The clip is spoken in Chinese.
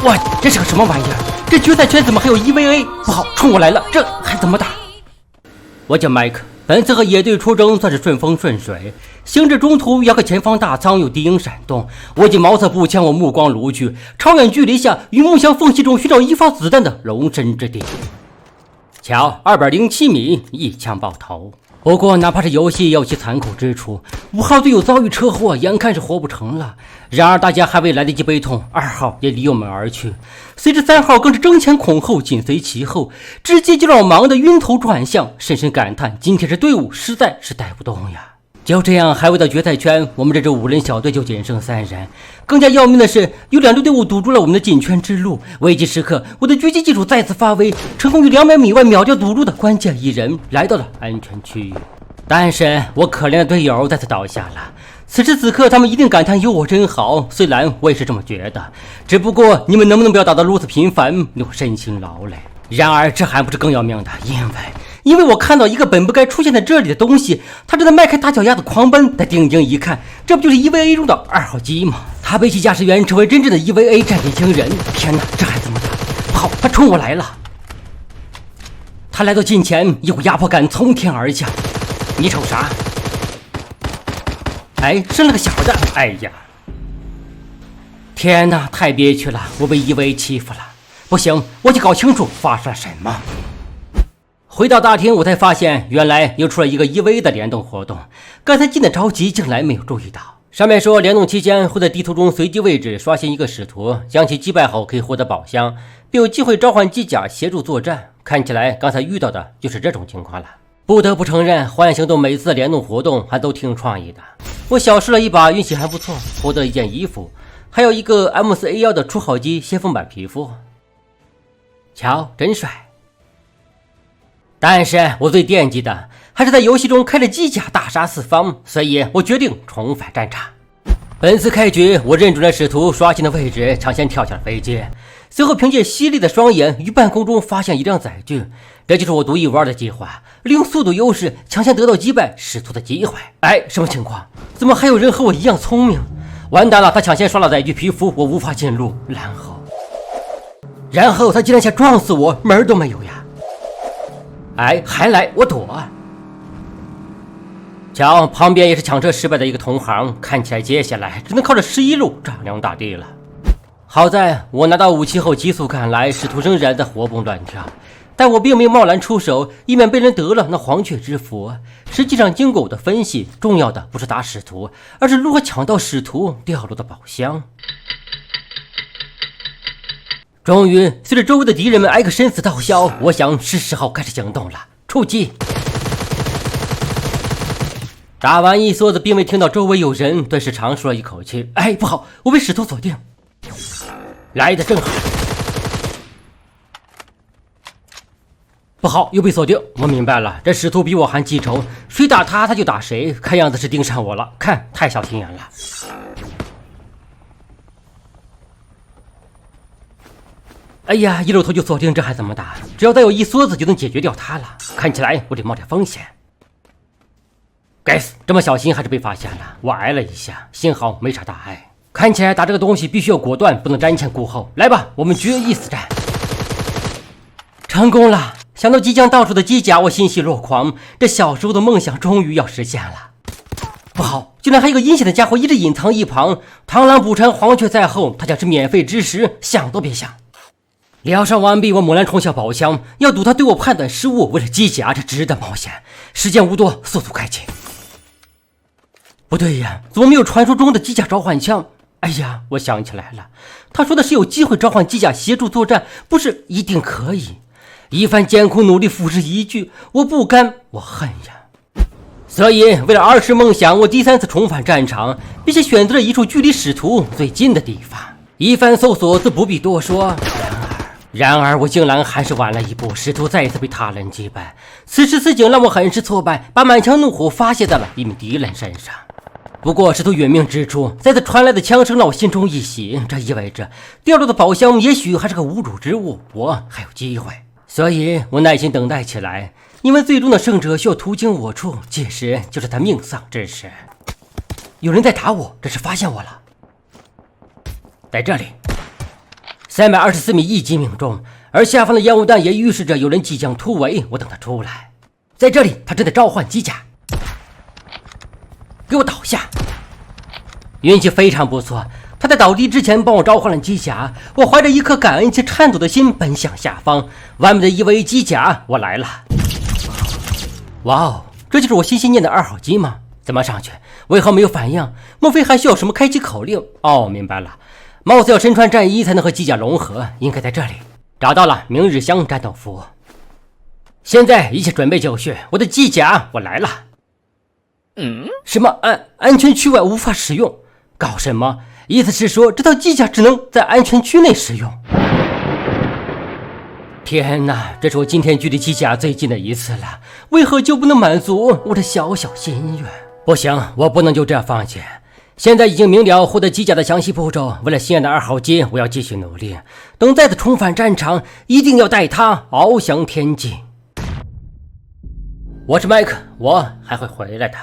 哇，这是个什么玩意儿？这决赛圈怎么还有 EVA？ 不好，冲我来了，这还怎么打？我叫麦克，本次和野队出征算是顺风顺水。行至中途，摇个前方大仓有敌影闪动，我已茅塞步枪，我目光如炬，超远距离下于梦想缝隙中寻找一发子弹的容身之地。瞧，207米，一枪爆头。不过，哪怕是游戏也有其残酷之处。5号队友遭遇车祸，眼看是活不成了。然而，大家还未来得及悲痛，2号也离我们而去。随着3号更是争前恐后，紧随其后，直接就让我忙得晕头转向，深深感叹今天这队伍实在是带不动呀。就这样，还未到决赛圈，我们这支5人小队就仅剩3人。更加要命的是，有2支队伍堵住了我们的进圈之路。危急时刻，我的狙击技术再次发威，成功于200米外秒掉堵住的关键一人，来到了安全区域。但是我可怜的队友再次倒下了。此时此刻，他们一定感叹有我真好。虽然我也是这么觉得，只不过你们能不能不要打得如此频繁，令我身心劳累。然而这还不是更要命的，因为我看到一个本不该出现在这里的东西，他正在迈开大脚丫子狂奔。再定睛一看，这不就是 EVA 中的2号机吗？他比起驾驶员成为真正的 EVA 战力惊人。天哪，这还怎么打？不好，他冲我来了！他来到近前，一股压迫感从天而降。你瞅啥？哎，生了个小的！哎呀，天哪，太憋屈了，我被 EVA 欺负了。不行，我得搞清楚发生了什么。回到大厅，我才发现原来又出了一个 EVA 的联动活动。刚才进的着急，竟然没有注意到。上面说联动期间会在地图中随机位置刷新一个使徒，将其击败后可以获得宝箱，并有机会召唤机甲协助作战。看起来刚才遇到的就是这种情况了。不得不承认，荒野行动每次的联动活动还都挺有创意的。我小试了一把，运气还不错，获得一件衣服，还有一个 M4A1 的初号机先锋版皮肤。瞧，真帅。但是我最惦记的还是在游戏中开着机甲大杀四方，所以我决定重返战场。本次开局，我认准了使徒刷新的位置，抢先跳下了飞机，随后凭借犀利的双眼于半空中发现一辆载具。这就是我独一无二的计划，利用速度优势抢先得到击败使徒的机会。哎，什么情况？怎么还有人和我一样聪明？完蛋了，他抢先刷了载具皮肤，我无法进入。然后他竟然想撞死我，门都没有呀！哎，还来，我躲。瞧，旁边也是抢车失败的一个同行，看起来接下来只能靠着11路丈量大地了。好在我拿到武器后急速赶来，使徒仍然在活蹦乱跳，但我并没有贸然出手，以免被人得了那黄雀之福。实际上经过我的分析，重要的不是打使徒，而是如何抢到使徒掉落的宝箱。终于，随着周围的敌人们挨个生死道消，我想是时候开始行动了。出击！打完一梭子，并未听到周围有人，顿时长舒了一口气。哎，不好，我被使徒锁定。来的正好。不好，又被锁定。我明白了，这使徒比我还记仇，谁打他他就打谁，看样子是盯上我了。看，太小心眼了。哎呀，一露头就锁定，这还怎么打？只要再有一梭子就能解决掉他了。看起来我得冒点风险。该死，这么小心还是被发现了。我挨了一下，幸好没啥大碍。看起来打这个东西必须要果断，不能瞻前顾后。来吧，我们决一死战。成功了！想到即将到手的机甲，我欣喜若狂。这小时候的梦想终于要实现了。不好，居然还有个阴险的家伙一直隐藏一旁。螳螂捕蝉，黄雀在后，他将是免费之食，想都别想。疗伤完毕，我猛然冲向宝箱，要赌他对我判断失误。为了机甲，这值得冒险。时间无多，速速开启。不对呀，怎么没有传说中的机甲召唤枪？哎呀，我想起来了，他说的是有机会召唤机甲协助作战，不是一定可以。一番艰苦努力付之一炬，我不甘，我恨呀。所以为了儿时梦想，我第3次重返战场，并且选择了一处距离使徒最近的地方。一番搜索自不必多说。然而我竟然还是晚了一步，使徒再一次被他人击败。此时此景让我很是挫败，把满腔怒火发泄在了一名敌人身上。不过使徒殒命之初，再次传来的枪声让我心中一喜，这意味着掉落的宝箱也许还是个无主之物，我还有机会。所以我耐心等待起来，因为最终的胜者需要途经我处，届时就是他命丧之时。有人在打我，这是发现我了。在这里。324米一击命中，而下方的烟雾弹也预示着有人即将突围。我等他出来，在这里，他正在召唤机甲，给我倒下！运气非常不错，他在倒地之前帮我召唤了机甲。我怀着一颗感恩且颤抖的心奔向下方，完美的1v1机甲，我来了！哇哦，这就是我心心念的2号机吗？怎么上去？为何没有反应？莫非还需要什么开启口令？哦，明白了，貌似要身穿战衣才能和机甲融合，应该在这里。找到了，明日香战斗服。现在一切准备就绪，我的机甲，我来了。什么安全区外无法使用？搞什么？意思是说这套机甲只能在安全区内使用？天哪，这是我今天距离机甲最近的一次了，为何就不能满足我的小小心愿？不行，我不能就这样放弃。现在已经明了获得机甲的详细步骤，为了心爱的2号机，我要继续努力。等再次重返战场，一定要带它翱翔天际。我是麦克，我还会回来的。